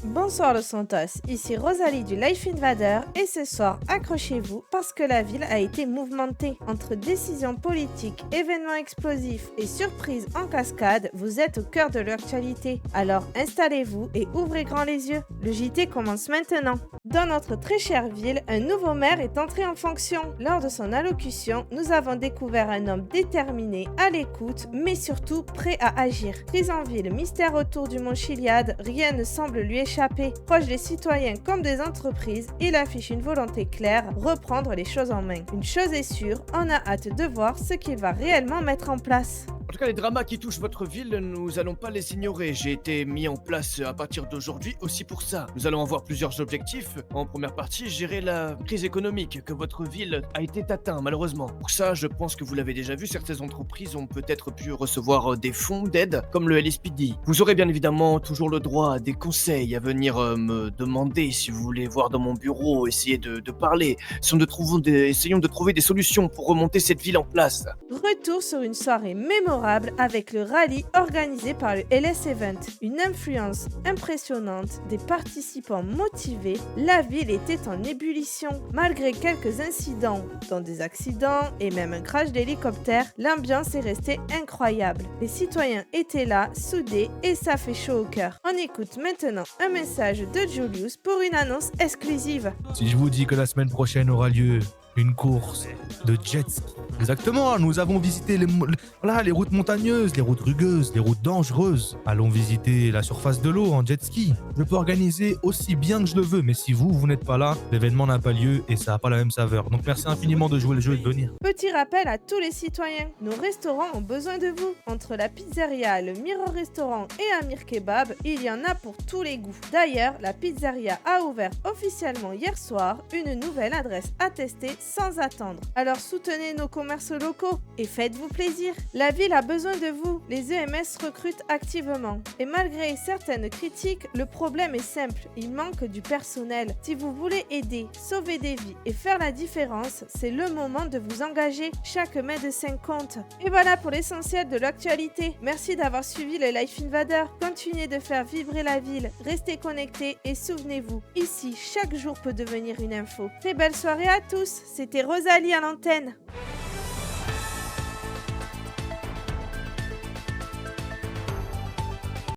Bonsoir le Santos, ici Rosalie du Life Invader et ce soir accrochez-vous parce que la ville a été mouvementée. Entre décisions politiques, événements explosifs et surprises en cascade, vous êtes au cœur de l'actualité. Alors installez-vous et ouvrez grand les yeux. Le JT commence maintenant. Dans notre très chère ville, un nouveau maire est entré en fonction. Lors de son allocution, nous avons découvert un homme déterminé, à l'écoute, mais surtout prêt à agir. Pris en ville, mystère autour du mont Chiliade, rien ne semble lui échapper. Proche des citoyens comme des entreprises, il affiche une volonté claire, reprendre les choses en main. Une chose est sûre, on a hâte de voir ce qu'il va réellement mettre en place. En tout cas, les dramas qui touchent votre ville, nous allons pas les ignorer. J'ai été mis en place à partir d'aujourd'hui aussi pour ça. Nous allons avoir plusieurs objectifs. En première partie, gérer la crise économique que votre ville a été atteinte malheureusement. Pour ça, je pense que vous l'avez déjà vu, certaines entreprises ont peut-être pu recevoir des fonds d'aide comme le LSPD. Vous aurez bien évidemment toujours le droit à des conseils, à venir me demander si vous voulez voir dans mon bureau, essayer de parler. Essayons de trouver des solutions pour remonter cette ville en place. Retour sur une soirée mémorable avec le rallye organisé par le LS Event. Une influence impressionnante, des participants motivés, la ville était en ébullition. Malgré quelques incidents, dont des accidents et même un crash d'hélicoptère, l'ambiance est restée incroyable. Les citoyens étaient là, soudés et ça fait chaud au cœur. On écoute maintenant un message de Julius pour une annonce exclusive. Si je vous dis que la semaine prochaine aura lieu une course de jet ski. Exactement, nous avons visité les routes montagneuses, les routes rugueuses, les routes dangereuses. Allons visiter la surface de l'eau en jet ski. Je peux organiser aussi bien que je le veux, mais si vous n'êtes pas là, l'événement n'a pas lieu et ça n'a pas la même saveur. Donc merci infiniment de jouer le jeu et de venir. Petit rappel à tous les citoyens, nos restaurants ont besoin de vous. Entre la pizzeria, le Mirror Restaurant et Amir Kebab, il y en a pour tous les goûts. D'ailleurs, la pizzeria a ouvert officiellement hier soir une nouvelle adresse à tester sans attendre. Alors soutenez nos commerces locaux et faites-vous plaisir. La ville a besoin de vous. Les EMS recrutent activement. Et malgré certaines critiques, le problème est simple. Il manque du personnel. Si vous voulez aider, sauver des vies et faire la différence, c'est le moment de vous engager. Chaque médecin compte. Et voilà pour l'essentiel de l'actualité. Merci d'avoir suivi le Life Invader. Continuez de faire vibrer la ville. Restez connectés et souvenez-vous, ici, chaque jour peut devenir une info. Très belle soirée à tous. C'était Rosalie à l'antenne.